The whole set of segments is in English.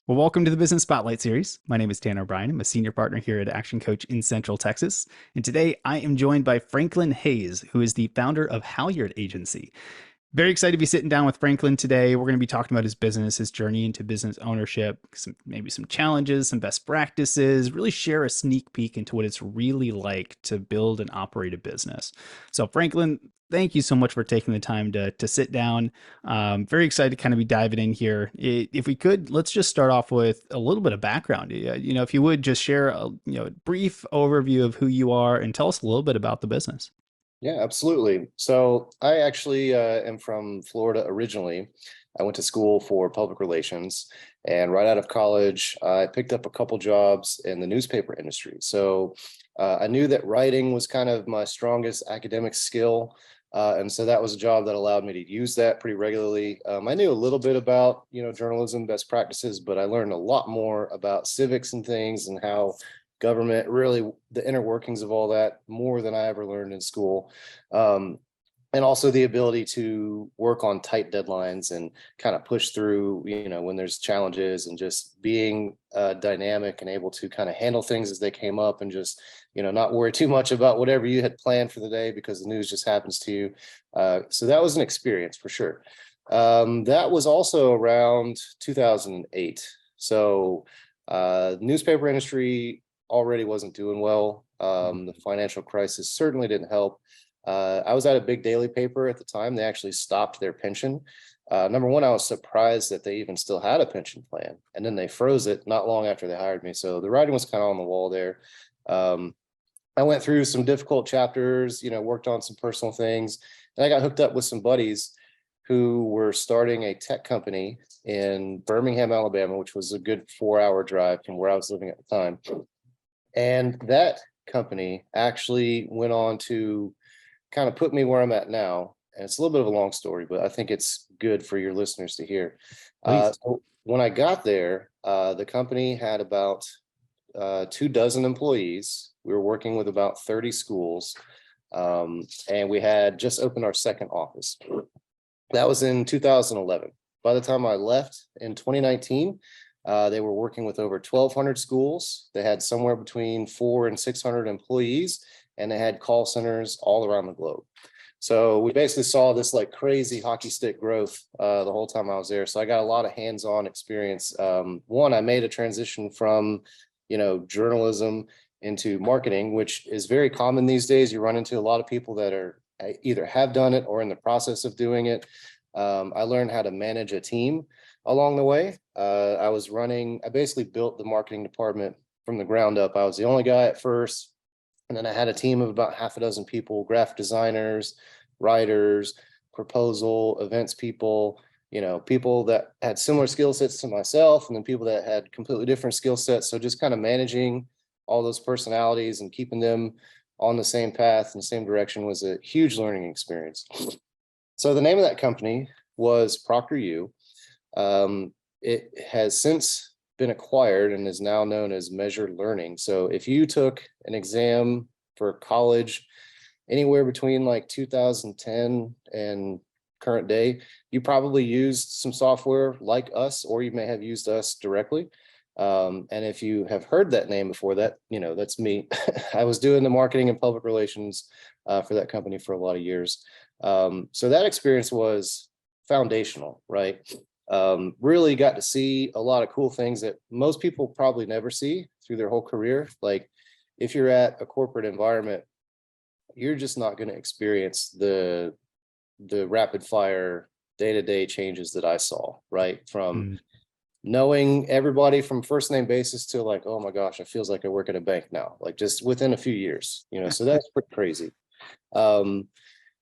Well, welcome to the Business Spotlight series. My name is Tanner O'Brien. I'm a senior partner here at Action Coach in Central Texas. And today I am joined by Franklin Hayes, who is the founder of Halyard Agency. Very excited to be sitting down with Franklin today. We're going to be talking about his business, his journey into business ownership, maybe some challenges, some best practices, really share a sneak peek into what it's really like to build and operate a business. So, Franklin, thank you so much for taking the time to sit down. Very excited to kind of be diving in here. If we could, let's just start off with a little bit of background. If you would just share a brief overview of who you are and tell us a little bit about the business. Yeah, absolutely. So I actually am from Florida originally. I went to school for public relations, and right out of college, I picked up a couple jobs in the newspaper industry. So I knew that writing was kind of my strongest academic skill. And so that was a job that allowed me to use that pretty regularly. I knew a little bit about, journalism best practices, but I learned a lot more about civics and things and how government, really the inner workings of all that, more than I ever learned in school. And also the ability to work on tight deadlines and kind of push through, when there's challenges, and just being dynamic and able to kind of handle things as they came up, and just, not worry too much about whatever you had planned for the day because the news just happens to you. So that was an experience for sure. That was also around 2008. So newspaper industry already wasn't doing well. The financial crisis certainly didn't help. I was at a big daily paper at the time. They actually stopped their pension. Number one, I was surprised that they even still had a pension plan, and then they froze it not long after they hired me. So the writing was kind of on the wall there. I went through some difficult chapters, worked on some personal things, and I got hooked up with some buddies who were starting a tech company in Birmingham, Alabama, which was a good 4-hour drive from where I was living at the time. And that company actually went on to kind of put me where I'm at now. And it's a little bit of a long story, but I think it's good for your listeners to hear. Please. So when I got there, the company had about 24 employees. We were working with about 30 schools, and we had just opened our second office. That was in 2011. By the time I left in 2019, they were working with over 1,200 schools. They had somewhere between 400 and 600 employees, and they had call centers all around the globe. So we basically saw this like crazy hockey stick growth the whole time I was there. So I got a lot of hands-on experience. One, I made a transition from, journalism into marketing, which is very common these days. You run into a lot of people that are either have done it or in the process of doing it. I learned how to manage a team along the way. I basically built the marketing department from the ground up. I was the only guy at first. And then I had a team of about half a dozen people: graphic designers, writers, proposal, events people, people that had similar skill sets to myself, and then people that had completely different skill sets. So just kind of managing all those personalities and keeping them on the same path and the same direction was a huge learning experience. So the name of that company was Proctor U. It has since been acquired and is now known as Measured Learning. So if you took an exam for college anywhere between like 2010 and current day, you probably used some software like us, or you may have used us directly. And if you have heard that name before, that's me. I was doing the marketing and public relations for that company for a lot of years. So that experience was foundational, right? Really got to see a lot of cool things that most people probably never see through their whole career. Like if you're at a corporate environment, you're just not going to experience the rapid fire day-to-day changes that I saw, right? From knowing everybody from first name basis to like, oh my gosh, it feels like I work at a bank now, like just within a few years, so that's pretty crazy. I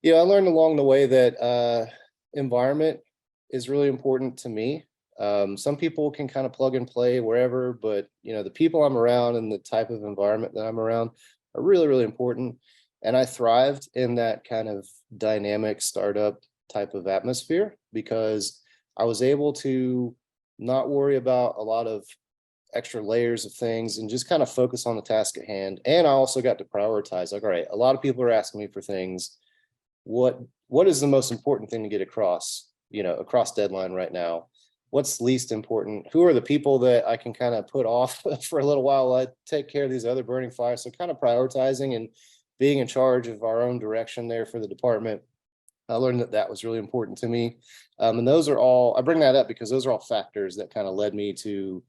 learned along the way that environment is really important to me. Some people can kind of plug and play wherever, but the people I'm around and the type of environment that I'm around are really, really important. And I thrived in that kind of dynamic startup type of atmosphere because I was able to not worry about a lot of extra layers of things and just kind of focus on the task at hand. And I also got to prioritize, like, all right, a lot of people are asking me for things. What is the most important thing to get across, across deadline right now? what's least important? Who are the people that I can kind of put off for a little while? I take care of these other burning fires. So kind of prioritizing and being in charge of our own direction there for the department. I learned that that was really important to me. And those are all, I bring that up because those are all factors that kind of led me to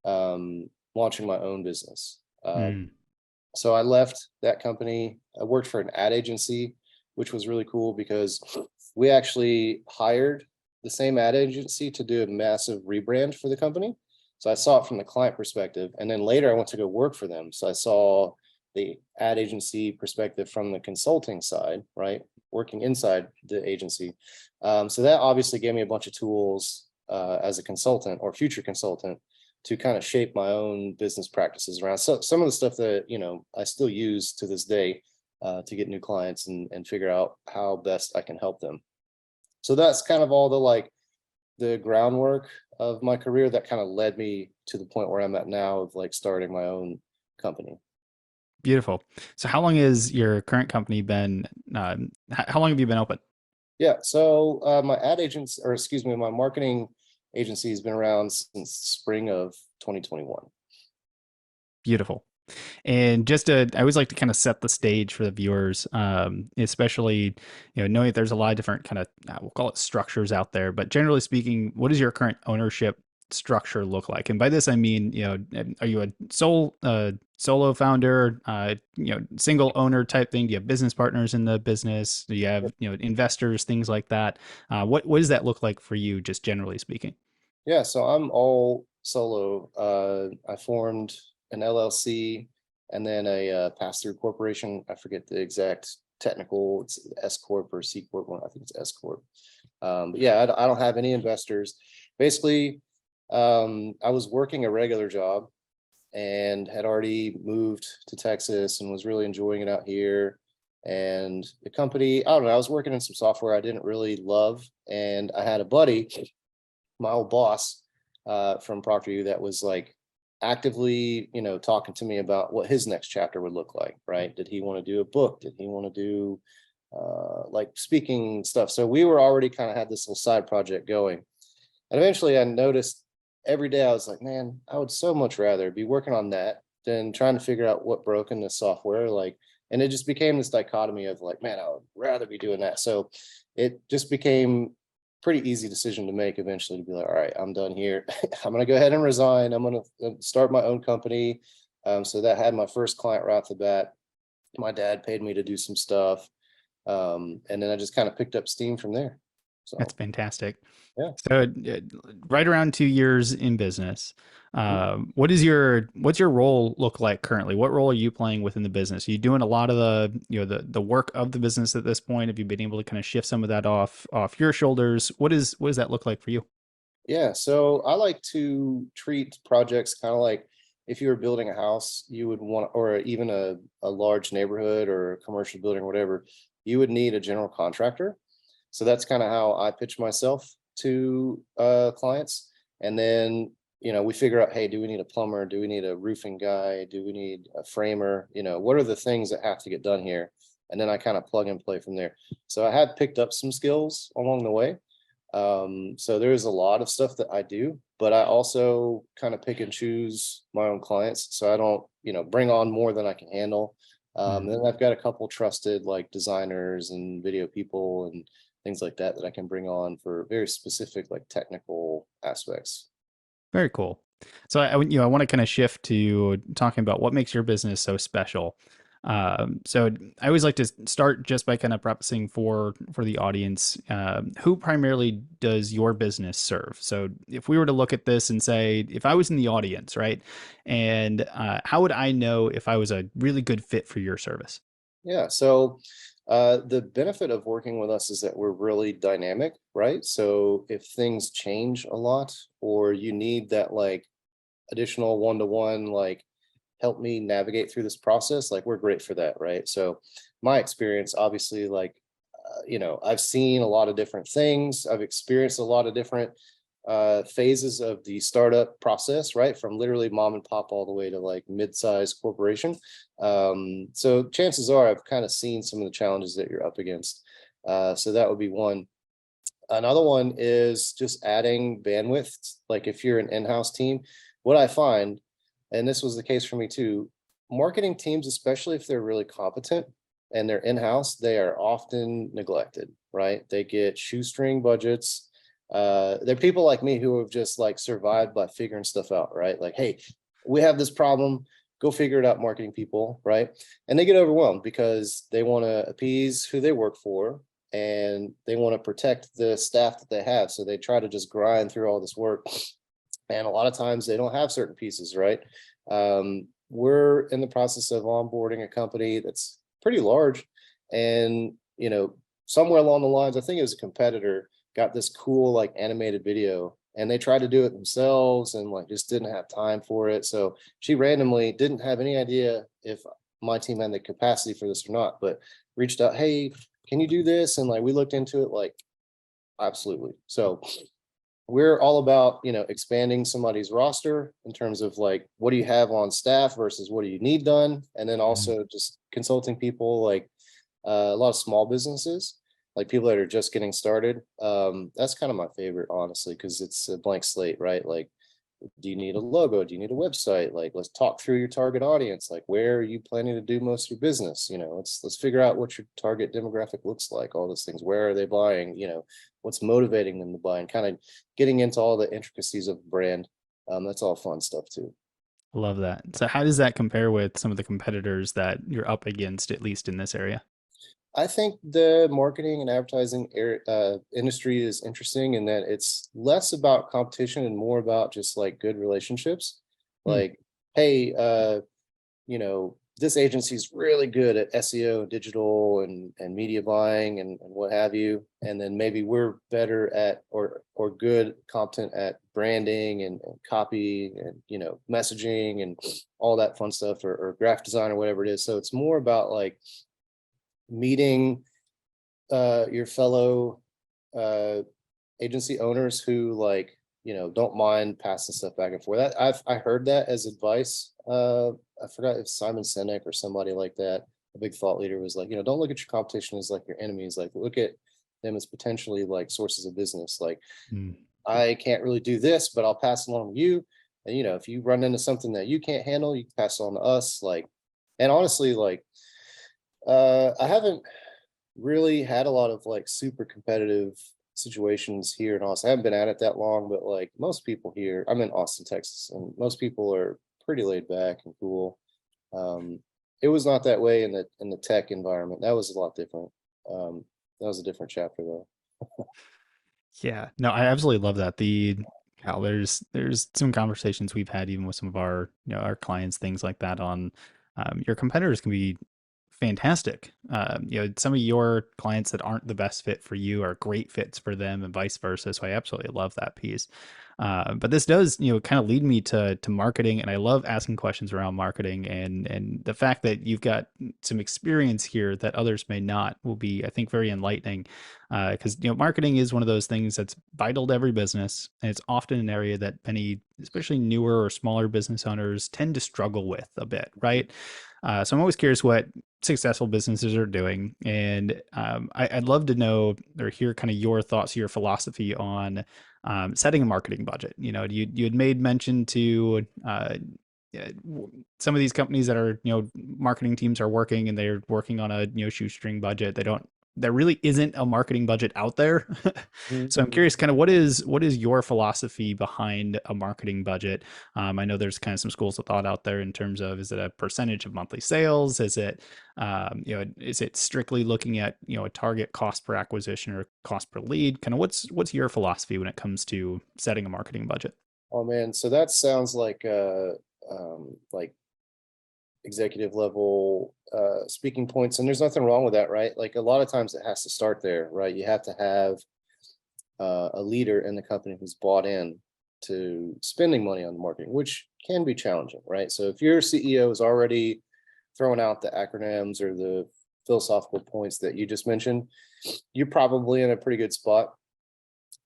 launching my own business. Mm, So I left that company. I worked for an ad agency, which was really cool because we actually hired the same ad agency to do a massive rebrand for the company. So I saw it from the client perspective. And then later I went to go work for them. So I saw the ad agency perspective from the consulting side, right? Working inside the agency. So that obviously gave me a bunch of tools as a consultant or future consultant to kind of shape my own business practices around. So some of the stuff that, I still use to this day to get new clients and figure out how best I can help them. So that's kind of all the groundwork of my career that kind of led me to the point where I'm at now of like starting my own company. beautiful. So how long has your current company been, how long have you been open? Yeah. So my ad agents, or excuse me, my marketing agency has been around since spring of 2021. Beautiful. And just to, I always like to kind of set the stage for the viewers, especially, knowing that there's a lot of different kind of, we'll call it structures out there, but generally speaking, what does your current ownership structure look like? And by this, I mean, are you a solo founder, single owner type thing? Do you have business partners in the business? Do you have, investors, things like that? What does that look like for you, just generally speaking? Yeah, so I'm all solo. I formed an LLC and then a pass-through corporation. I forget the exact technical, it's S Corp or C Corp one. I think it's S Corp. But yeah, I don't have any investors. Basically, I was working a regular job and had already moved to Texas and was really enjoying it out here. And the company, I don't know, I was working in some software I didn't really love. And I had a buddy, my old boss from Procter that was like actively, talking to me about what his next chapter would look like, right? Did he want to do a book? Did he want to do like speaking stuff? So we were already kind of had this little side project going. And eventually I noticed every day I was like, man, I would so much rather be working on that than trying to figure out what broke in the software. Like, and it just became this dichotomy of like, man, I would rather be doing that. So it just became pretty easy decision to make eventually to be like, all right, I'm done here. I'm going to go ahead and resign. I'm going to start my own company. So that had my first client right off the bat. My dad paid me to do some stuff. And then I just kind of picked up steam from there. That's So, fantastic. yeah. So, right around 2 years in business, what's your role look like currently? What role are you playing within the business? Are you doing a lot of the work of the business at this point? Have you been able to kind of shift some of that off your shoulders? What does that look like for you? Yeah, so I like to treat projects kind of like if you were building a house, you would want, or even a large neighborhood or a commercial building or whatever, you would need a general contractor. So that's kind of how I pitch myself to clients. And then, we figure out, hey, do we need a plumber? Do we need a roofing guy? Do we need a framer? What are the things that have to get done here? And then I kind of plug and play from there. So I have picked up some skills along the way. So there's a lot of stuff that I do, but I also kind of pick and choose my own clients. So I don't, bring on more than I can handle. Mm. Then I've got a couple trusted like designers and video people and things like that that I can bring on for very specific like technical aspects. Very cool. So I want to kind of shift to talking about what makes your business so special. So I always like to start just by kind of prefacing for the audience, who primarily does your business serve? So if we were to look at this and say, if I was in the audience, right, and how would I know if I was a really good fit for your service? Yeah. So the benefit of working with us is that we're really dynamic, right? So if things change a lot or you need that like additional one-to-one, like help me navigate through this process, like we're great for that, right? So my experience, obviously, like, I've seen a lot of different things. I've experienced a lot of different phases of the startup process, right? From literally mom and pop all the way to like mid-sized corporation. So chances are I've kind of seen some of the challenges that you're up against. So that would be one. Another one is just adding bandwidth. Like if you're an in-house team, what I find, and this was the case for me too, marketing teams, especially if they're really competent and they're in-house, they are often neglected, right? They get shoestring budgets. They're people like me who have just like survived by figuring stuff out, right? Like, hey, we have this problem, go figure it out, marketing people, right? And they get overwhelmed because they want to appease who they work for and they want to protect the staff that they have. So they try to just grind through all this work. And a lot of times they don't have certain pieces, right? We're in the process of onboarding a company that's pretty large. And, somewhere along the lines, I think it was a competitor, got this cool like animated video and they tried to do it themselves and like just didn't have time for it. So she randomly didn't have any idea if my team had the capacity for this or not, but reached out, hey, can you do this? And like we looked into it, like absolutely. So we're all about expanding somebody's roster in terms of like what do you have on staff versus what do you need done, and then Mhm. also just consulting people like a lot of small businesses, like people that are just getting started. That's kind of my favorite, honestly, because it's a blank slate, right? Like, do you need a logo? Do you need a website? Like, let's talk through your target audience. Like, where are you planning to do most of your business? Let's figure out what your target demographic looks like. All those things. Where are they buying? What's motivating them to buy, and kind of getting into all the intricacies of the brand. That's all fun stuff too. Love that. So how does that compare with some of the competitors that you're up against, at least in this area? I think the marketing and advertising industry is interesting in that it's less about competition and more about just like good relationships. Hmm. Like, hey, this agency is really good at SEO, digital, and media buying and what have you. And then maybe we're better at or good, competent at branding and copy and messaging and all that fun stuff, or graphic design or whatever it is. So it's more about like meeting your fellow uh agency owners who like don't mind passing stuff back and forth. I heard that as advice. I forgot if Simon Sinek or somebody like that, a big thought leader, was like, don't look at your competition as like your enemies, like look at them as potentially like sources of business. Like, Hmm. I can't really do this, but I'll pass it along to you. And if you run into something that you can't handle, you can pass it on to us. Like, and honestly, like I haven't really had a lot of like super competitive situations here in Austin. I haven't been at it that long, but like most people here, I'm in Austin, Texas, and most people are pretty laid back and cool. Um, it was not that way in the tech environment. That was a lot different. That was a different chapter though. Yeah, no, I absolutely love that. There's some conversations we've had even with some of our our clients, things like that. On your competitors can be fantastic. Some of your clients that aren't the best fit for you are great fits for them, and vice versa. So I absolutely love that piece. But this does, kind of lead me to marketing, and I love asking questions around marketing, and the fact that you've got some experience here that others may not will be, I think, very enlightening. Because marketing is one of those things that's vital to every business, and it's often an area that many, especially newer or smaller business owners, tend to struggle with a bit, right? So I'm always curious what successful businesses are doing, and I'd love to know or hear kind of your thoughts, your philosophy on setting a marketing budget. You had made mention to yeah, some of these companies that are marketing teams are working and they're working on a shoestring budget. There really isn't a marketing budget out there. Mhm. So I'm curious, kind of what is your philosophy behind a marketing budget? I know there's kind of some schools of thought out there in terms of, is it a percentage of monthly sales? Is it strictly looking at a target cost per acquisition or cost per lead? Kind of what's your philosophy when it comes to setting a marketing budget? Oh man, so that sounds like executive level speaking points, and there's nothing wrong with that, right? Like a lot of times it has to start there, right? You have to have a leader in the company who's bought in to spending money on marketing, which can be challenging, right? So if your CEO is already throwing out the acronyms or the philosophical points that you just mentioned, you're probably in a pretty good spot.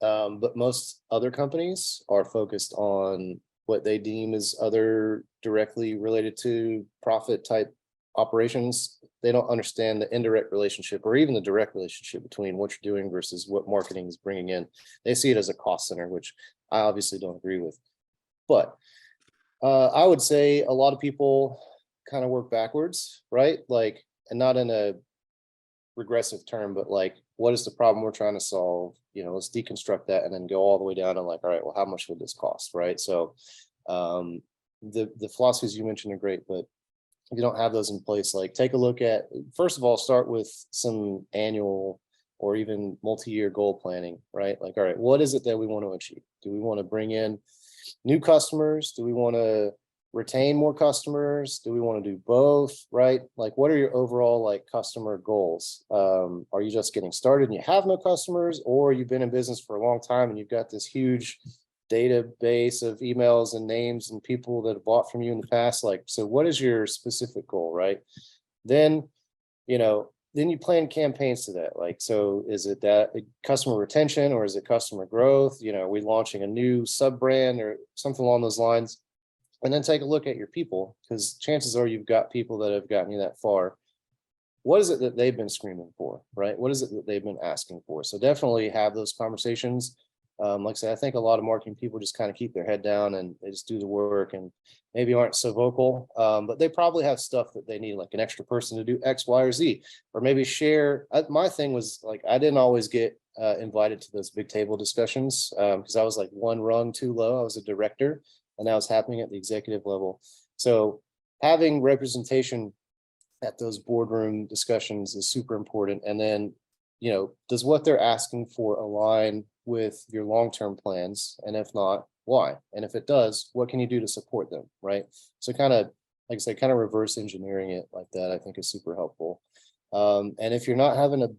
But most other companies are focused on what they deem as other directly related to profit type operations, they don't understand the indirect relationship or even the direct relationship between what you're doing versus what marketing is bringing in. They see it as a cost center, which I obviously don't agree with. But I would say a lot of people kind of work backwards, right? Like, and not in a regressive term, but like, what is the problem we're trying to solve? Let's deconstruct that and then go all the way down to like, all right, well, how much would this cost, right? So um, the philosophies you mentioned are great, but if you don't have those in place, like take a look at, first of all, start with some annual or even multi-year goal planning, right? Like, all right, what is it that we want to achieve? Do we want to bring in new customers? Do we want to retain more customers? Do we want to do both, right? Like, what are your overall like customer goals? Are you just getting started and you have no customers, or you've been in business for a long time and you've got this huge database of emails and names and people that have bought from you in the past? Like, so what is your specific goal, right? Then, then you plan campaigns to that. Like, so is it that customer retention or is it customer growth? Are we launching a new sub brand or something along those lines? And then take a look at your people, because chances are you've got people that have gotten you that far. What is it that they've been screaming for, right? What is it that they've been asking for? So definitely have those conversations. Like I said, I think a lot of marketing people just kind of keep their head down and they just do the work and maybe aren't so vocal, but they probably have stuff that they need, like an extra person to do X, Y, or Z, or maybe share. My thing was like, I didn't always get invited to those big table discussions because I was like one rung too low. I was a director and that was happening at the executive level. So having representation at those boardroom discussions is super important. And then, does what they're asking for align with your long-term plans? And if not, why? And if it does, what can you do to support them, right? So kind of, like I said, kind of reverse engineering it like that, I think is super helpful. And if you're not having a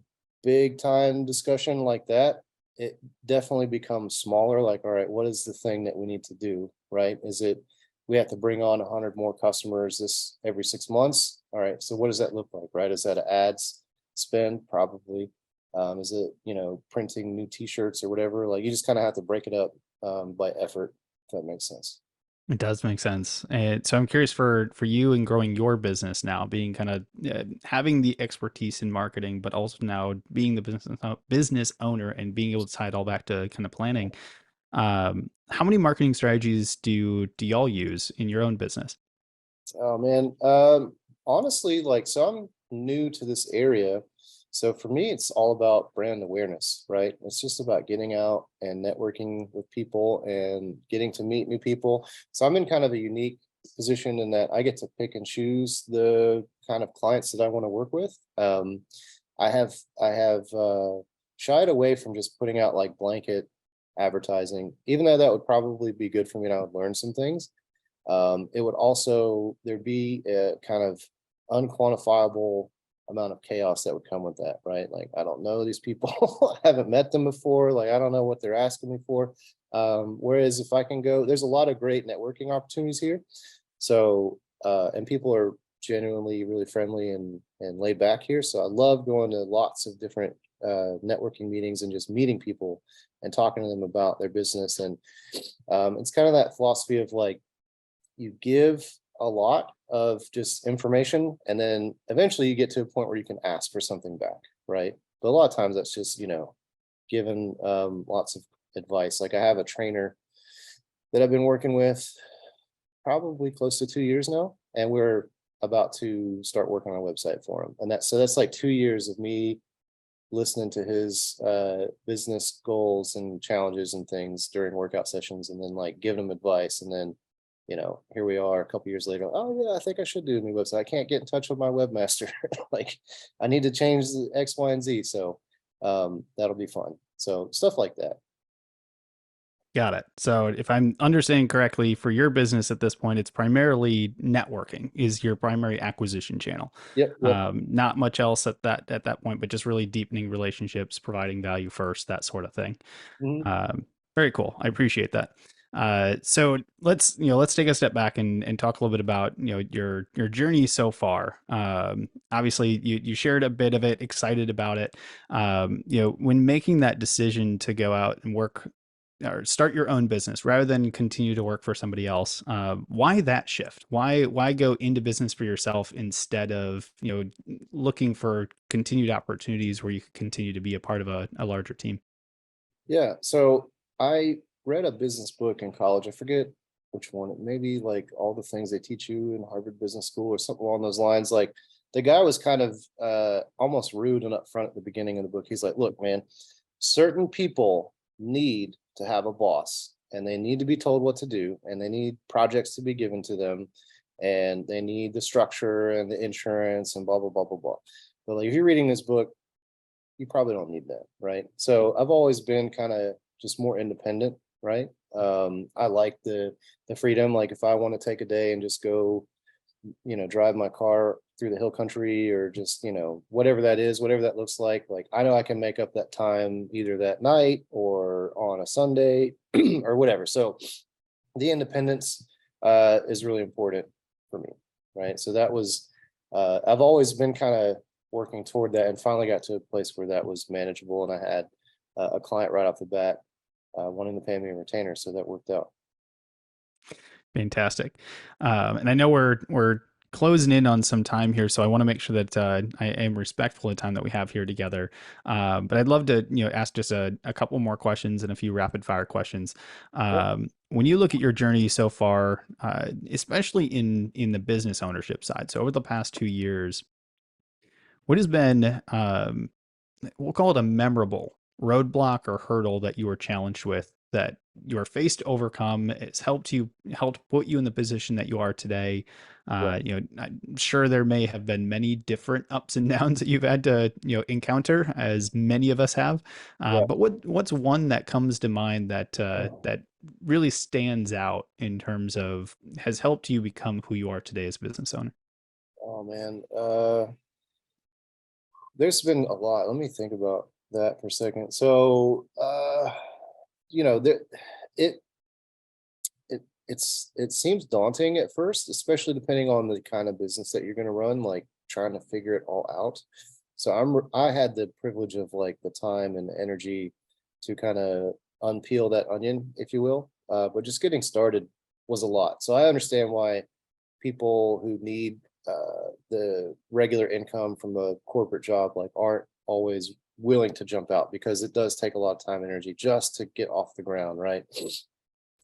big time discussion like that, it definitely becomes smaller. Like, all right, what is the thing that we need to do, right? Is it we have to bring on 100 more customers this every 6 months? All right, so what does that look like, right? Is that an ads spend? Probably. Is it, printing new t-shirts or whatever? Like, you just kind of have to break it up by effort, if that makes sense. It does make sense. And so I'm curious for you in growing your business now, being kind of having the expertise in marketing, but also now being the business owner and being able to tie it all back to kind of planning. How many marketing strategies do y'all use in your own business? Oh man. Honestly, like, so I'm new to this area. So for me, it's all about brand awareness, right? It's just about getting out and networking with people and getting to meet new people. So I'm in kind of a unique position in that I get to pick and choose the kind of clients that I want to work with. I have shied away from just putting out like blanket advertising, even though that would probably be good for me and I would learn some things. It would also, there'd be a kind of unquantifiable amount of chaos that would come with that, right? Like, I don't know these people, I haven't met them before, like, I don't know what they're asking me for. Whereas if I can go, there's a lot of great networking opportunities here. So, and people are genuinely really friendly and laid back here. So I love going to lots of different networking meetings and just meeting people and talking to them about their business. And it's kind of that philosophy of like, you give a lot of just information and then eventually you get to a point where you can ask for something back, right? But a lot of times that's just, given lots of advice. Like, I have a trainer that I've been working with probably close to 2 years now, and we're about to start working on a website for him. And that's like 2 years of me listening to his business goals and challenges and things during workout sessions, and then like giving him advice. And then, here we are a couple years later. Oh yeah, I think I should do a new website. I can't get in touch with my webmaster. Like, I need to change the X, Y, and Z. So that'll be fun. So stuff like that. Got it. So if I'm understanding correctly, for your business at this point, it's primarily networking is your primary acquisition channel. Yep. Yep. Not much else at that point, but just really deepening relationships, providing value first, that sort of thing. Mhm. Very cool. I appreciate that. So let's take a step back and talk a little bit about your journey so far. Obviously, you shared a bit of it, excited about it. When making that decision to go out and work or start your own business rather than continue to work for somebody else. Why that shift? Why go into business for yourself instead of looking for continued opportunities where you could continue to be a part of a larger team? Yeah. So I read a business book in college. I forget which one. It may be like all the things they teach you in Harvard Business School or something along those lines. Like the guy was kind of almost rude and upfront at the beginning of the book. He's like, look, man, certain people need to have a boss and they need to be told what to do and they need projects to be given to them and they need the structure and the insurance and blah, blah, blah, blah, blah. But like if you're reading this book, you probably don't need that, right? So I've always been kind of just more independent, right? I like the freedom. Like if I want to take a day and just go, drive my car through the hill country or just, whatever that is, whatever that looks like I know I can make up that time either that night or on a Sunday or whatever. So the independence is really important for me, right? So that was, I've always been kind of working toward that and finally got to a place where that was manageable. And I had a client right off the bat wanting to pay me a retainer. So that worked out. Fantastic. And I know we're closing in on some time here, so I want to make sure that I am respectful of the time that we have here together. But I'd love to ask just a couple more questions and a few rapid fire questions. Yeah. When you look at your journey so far, especially in the business ownership side, so over the past 2 years, what has been we'll call it a memorable roadblock or hurdle that you were challenged with that you were faced to overcome? It's helped put you in the position that you are today. Yeah. I'm sure there may have been many different ups and downs that you've had to encounter, as many of us have. Yeah. But what's one that comes to mind that that really stands out in terms of has helped you become who you are today as a business owner? Oh man. There's been a lot. Let me think about that for a second. So there it it seems daunting at first, especially depending on the kind of business that you're going to run, like trying to figure it all out. So I had the privilege of like the time and the energy to kind of unpeel that onion, if you will. But just getting started was a lot. So I understand why people who need the regular income from a corporate job like aren't always willing to jump out because it does take a lot of time and energy just to get off the ground, right?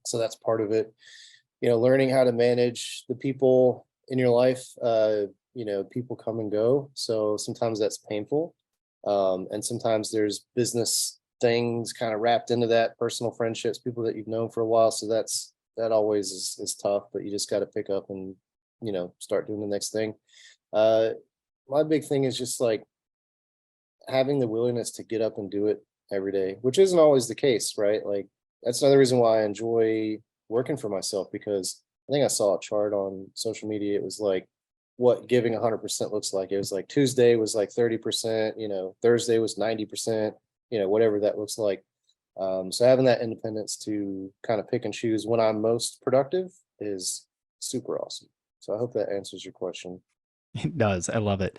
So that's part of it. Learning how to manage the people in your life. People come and go, so sometimes that's painful, and sometimes there's business things kind of wrapped into that, personal friendships, people that you've known for a while. So that always is tough, but you just got to pick up and start doing the next thing. My big thing is just like having the willingness to get up and do it every day, which isn't always the case, right? Like that's another reason why I enjoy working for myself, because I think I saw a chart on social media. It was like what giving 100% looks like. It was like Tuesday was like 30%, Thursday was 90%, whatever that looks like. So having that independence to kind of pick and choose when I'm most productive is super awesome. So I hope that answers your question. It does. I love it.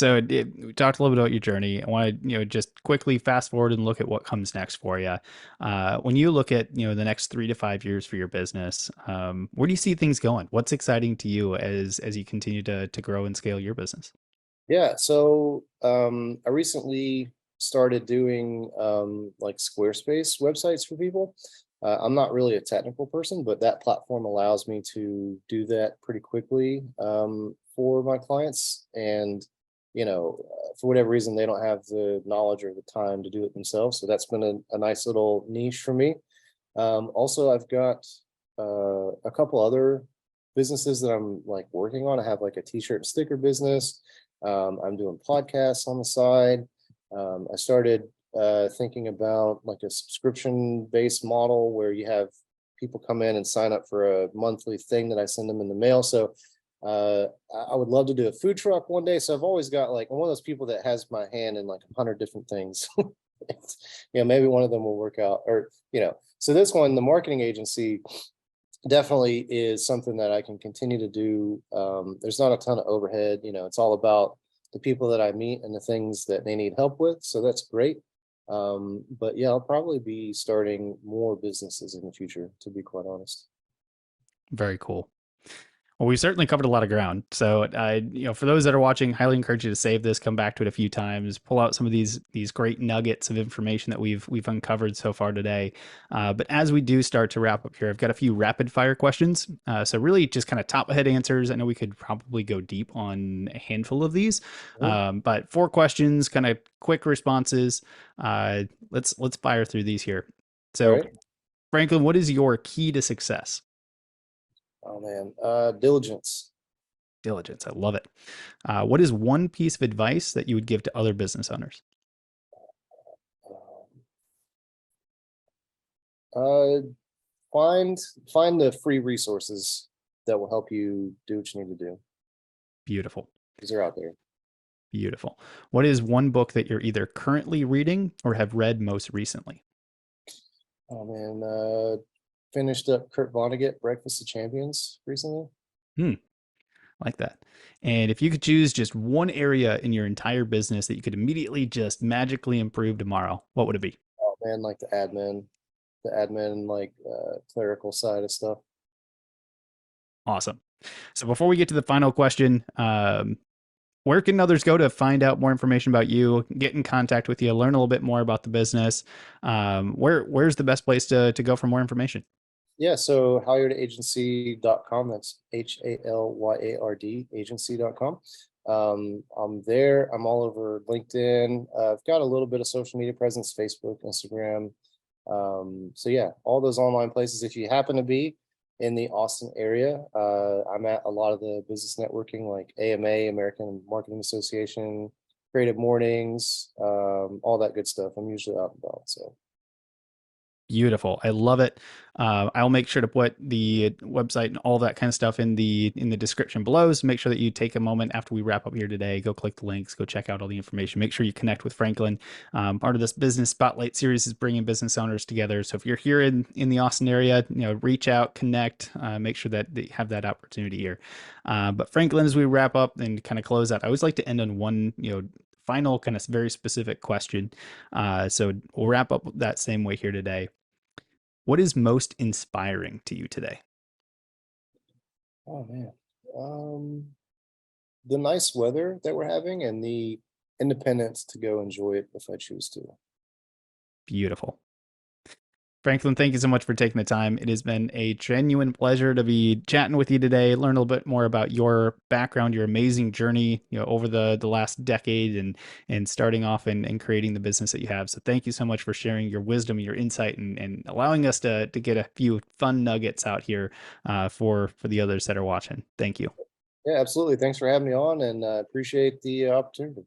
We talked a little bit about your journey. I want to, just quickly fast forward and look at what comes next for you. When you look at, the next 3 to 5 years for your business, where do you see things going? What's exciting to you as you continue to grow and scale your business? Yeah. So I recently started doing like Squarespace websites for people. I'm not really a technical person, but that platform allows me to do that pretty quickly for my clients. And, for whatever reason, they don't have the knowledge or the time to do it themselves. So that's been a nice little niche for me. Also, I've got a couple other businesses that I'm like working on. I have like a t-shirt and sticker business. I'm doing podcasts on the side. I started thinking about like a subscription based model where you have people come in and sign up for a monthly thing that I send them in the mail. So I would love to do a food truck one day. So I've always got like, I'm one of those people that has my hand in like 100 different things. Maybe one of them will work out, or so this one, the marketing agency, definitely is something that I can continue to do. There's not a ton of overhead. It's all about the people that I meet and the things that they need help with. So that's great. But yeah, I'll probably be starting more businesses in the future, to be quite honest. Very cool. Well, we certainly covered a lot of ground. So, for those that are watching, highly encourage you to save this, come back to it a few times, pull out some of these great nuggets of information that we've uncovered so far today. But as we do start to wrap up here, I've got a few rapid fire questions. So really, just kind of top head answers. I know we could probably go deep on a handful of these, Mhm. but 4 questions, kind of quick responses. Let's fire through these here. All So, right. Franklin, what is your key to success? Oh man, diligence. Diligence. I love it. What is one piece of advice that you would give to other business owners? Um, Uh, find find the free resources that will help you do what you need to do Beautiful. because they're out there. Beautiful. What is one book that you're either currently reading or have read most recently? Oh man, finished up Kurt Vonnegut, Breakfast of Champions recently. Hmm, like that. And if you could choose just one area in your entire business that you could immediately just magically improve tomorrow, what would it be? Oh man, like the admin, like clerical side of stuff. Awesome. So before we get to the final question, where can others go to find out more information about you, get in contact with you, learn a little bit more about the business? Where's the best place to go for more information? Yeah, so halyardagency.com. That's HALYARD agency.com. I'm there. I'm all over LinkedIn. I've got a little bit of social media presence, Facebook, Instagram. So yeah, all those online places. If you happen to be in the Austin area, I'm at a lot of the business networking like AMA, American Marketing Association, Creative Mornings, all that good stuff. I'm usually out and about. So Beautiful. I love it. I'll make sure to put the website and all that kind of stuff in the description below. So make sure that you take a moment after we wrap up here today. Go click the links. Go check out all the information. Make sure you connect with Franklin. Part of this business spotlight series is bringing business owners together. So if you're here in the Austin area, reach out, connect. Make sure that you have that opportunity here. But Franklin, as we wrap up and kind of close out, I always like to end on one final kind of very specific question. So we'll wrap up that same way here today. What is most inspiring to you today? oh man. The nice weather that we're having and the independence to go enjoy it if I choose to. Beautiful. Franklin, thank you so much for taking the time. It has been a genuine pleasure to be chatting with you today, learn a little bit more about your background, your amazing journey, over the last decade and starting off and creating the business that you have. So thank you so much for sharing your wisdom, your insight, and allowing us to get a few fun nuggets out here for the others that are watching. Thank you. Yeah, absolutely. Thanks for having me on and appreciate the opportunity.